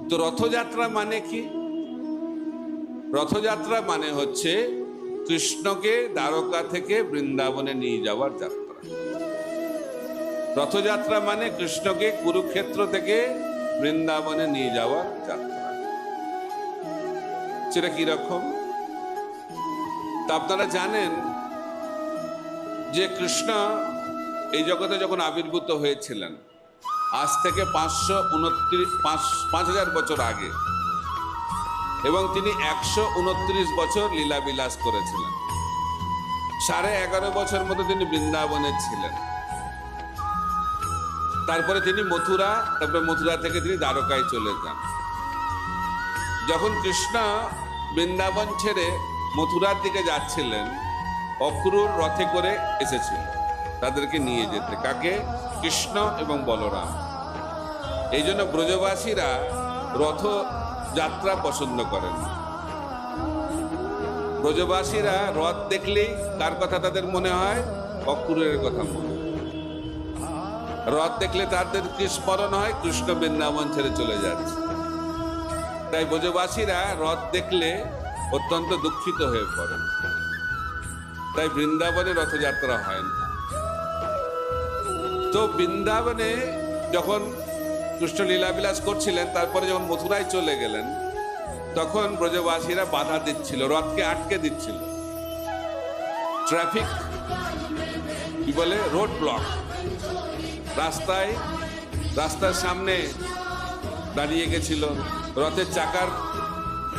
তো রথযাত্রা মানে কি? রথযাত্রা মানে হচ্ছে কৃষ্ণকে দ্বারকা থেকে বৃন্দাবনে নিয়ে যাওয়ার যাত্রা। রথযাত্রা মানে কৃষ্ণকে কুরুক্ষেত্র থেকে বৃন্দাবনে নিয়ে যাওয়ার যাত্রা। সেটা কি রকম? তা আপনারা জানেন যে কৃষ্ণ এই জগতে যখন আবির্ভূত হয়েছিলেন আজ থেকে 5,000 বছর আগে, এবং তিনি 129 বছর লীলা বিলাস করেছিলেন। 11.5 বছর মতো তিনি বৃন্দাবনে ছিলেন। তারপরে তিনি মথুরা, তারপরে মথুরা থেকে তিনি দ্বারকায় চলে যান। যখন কৃষ্ণ বৃন্দাবন ছেড়ে মথুরার দিকে যাচ্ছিলেন, অক্রূর রথে করে এসেছিল তাদেরকে নিয়ে যেতে। কাকে? কৃষ্ণ এবং বলরাম। এই জন্য ব্রজবাসীরা রথ যাত্রা পছন্দ করেন। ব্রজবাসীরা রথ দেখলেই কার কথা তাদের মনে হয়? অক্রূরের কথা মনে হয়। রথ দেখলে তাদের কি স্মরণ হয়? কৃষ্ণ বৃন্দাবন ছেড়ে চলে যাচ্ছে। তাই ব্রজবাসীরা রথ দেখলে অত্যন্ত দুঃখিত হয়ে পড়েন। তাই বৃন্দাবনে রথযাত্রা হয় না। তো বৃন্দাবনে যখন কৃষ্ণ লীলাবিলাস করছিলেন, তারপরে যখন মথুরায় চলে গেলেন, তখন ব্রজবাসীরা বাধা দিচ্ছিল, রথকে আটকে দিচ্ছিল। ট্রাফিক কি বলে? Road block. রাস্তার সামনে দাঁড়িয়ে গেছিল, রথের চাকার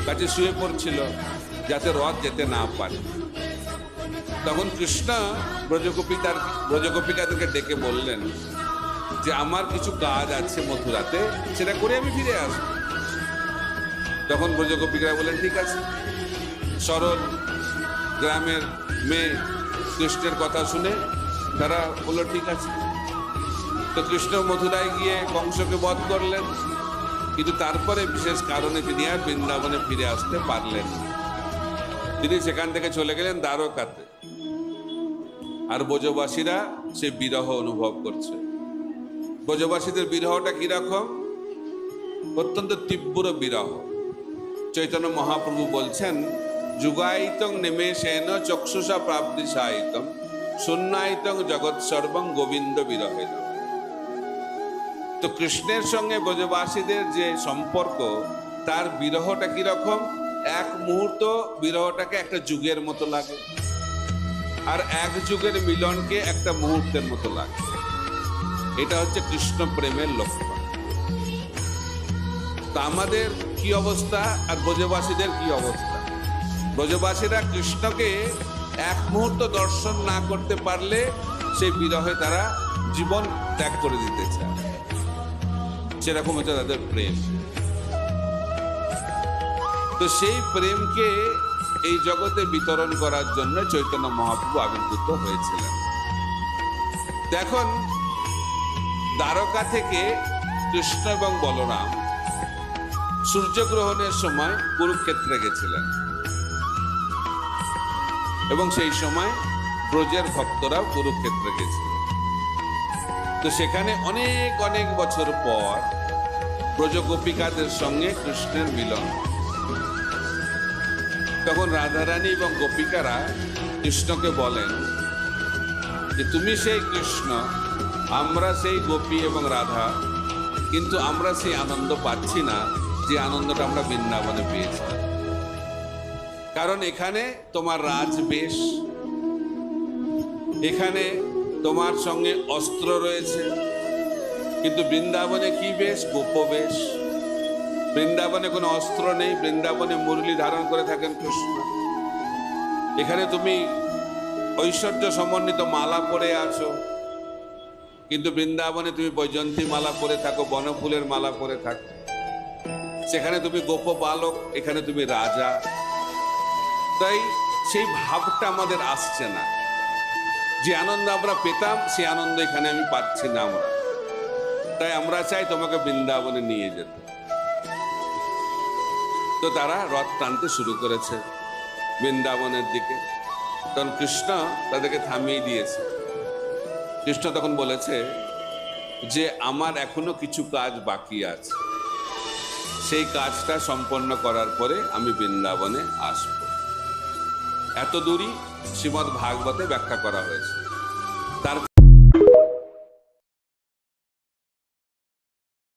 কাছে শুয়ে পড়ছিল যাতে রথ যেতে না পারে। তখন কৃষ্ণ ব্রজগোপিকাদেরকে ডেকে বললেন যে আমার কিছু কাজ আছে মথুরাতে, সেটা করে আমি ফিরে আসবো। তখন ব্রজগোপিকারা বললেন ঠিক আছে। সরল গ্রামের মেয়ে কৃষ্ণের কথা শুনে তারা বলল ঠিক আছে। তো কৃষ্ণ মথুরায় গিয়ে কংসকে বধ করলেন, কিন্তু তারপরে বিশেষ কারণে তিনি আর বৃন্দাবনে ফিরে আসতে পারলেন। তিনি সেখান থেকে চলে গেলেন দ্বারকাতে। আর ব্রজবাসীরা সে বিরহ অনুভব করছে। ব্রজবাসীদের বিরহটা কিরকম? অত্যন্ত তীব্র বিরহ। চৈতন্য মহাপ্রভু বলছেন, যুগায়িতং নিমেষেন চক্ষুষা প্রাপ্তি সাহিতম শূন্যায়িতং জগৎ সর্বং গোবিন্দ বিরহেন। তো কৃষ্ণের সঙ্গে ব্রজবাসীদের যে সম্পর্ক, তার বিরহটা কিরকম? এক মুহূর্ত বিরহটাকে একটা যুগের মতো লাগে, আর এক যুগের মিলনকে একটা মুহূর্তের মতো লাগে। এটা হচ্ছে কৃষ্ণ প্রেমের লক্ষণ। তা আমাদের কি অবস্থা আর ব্রজবাসীদের কি অবস্থা? ব্রজবাসীরা কৃষ্ণকে এক মুহূর্ত দর্শন না করতে পারলে সেই বিরহে তারা জীবন ত্যাগ করে দিতে চায়। সেরকম হচ্ছে তাদের প্রেম। তো সেই প্রেমকে এই জগতে বিতরণ করার জন্য চৈতন্য মহাপ্রভু আবির্ভূত হয়েছিলেন। দেখুন, দ্বারকা থেকে কৃষ্ণ এবং বলরাম সূর্যগ্রহণের সময় কুরুক্ষেত্রে গেছিলেন, এবং সেই সময় ব্রজের ভক্তরাও কুরুক্ষেত্রে গেছিলেন। তো সেখানে অনেক অনেক বছর পর ব্রজগোপিকাদের সঙ্গে কৃষ্ণের মিলন। তখন রাধারানী এবং গোপিকারা কৃষ্ণকে বলেন যে তুমি সেই কৃষ্ণ, আমরা সেই গোপী এবং রাধা, কিন্তু আমরা সেই আনন্দ পাচ্ছি না যে আনন্দটা আমরা বৃন্দাবনে পেয়েছি। কারণ এখানে তোমার রাজবেশ, এখানে তোমার সঙ্গে অস্ত্র রয়েছে, কিন্তু বৃন্দাবনে কি বেশ? গোপবেশ। বৃন্দাবনে কোনো অস্ত্র নেই, বৃন্দাবনে মুরলি ধারণ করে থাকেন কৃষ্ণ। এখানে তুমি ঐশ্বর্য সমন্বিত মালা পরে আছো, কিন্তু বৃন্দাবনে তুমি বৈজন্তী মালা পরে থাকো, বনফুলের মালা পরে থাকো। সেখানে তুমি গোপ বালক, এখানে তুমি রাজা। তাই সেই ভাবটা আমাদের আসছে না। যে আনন্দ আমরা পেতাম সেই আনন্দ এখানে আমি পাচ্ছি না আমরা। তাই আমরা চাই তোমাকে বৃন্দাবনে নিয়ে যেতে। তো তারা রথ টানতে শুরু করেছে বৃন্দাবনের দিকে। তখন কৃষ্ণ তাদেরকে থামিয়ে দিয়েছে। কৃষ্ণ তখন বলেছে যে আমার এখনো কিছু কাজ বাকি আছে, সেই কাজটা সম্পন্ন করার পরে আমি বৃন্দাবনে আসব। এত দূরই শ্রীমদ্ ভাগবতে ব্যাখ্যা করা হয়েছে। তার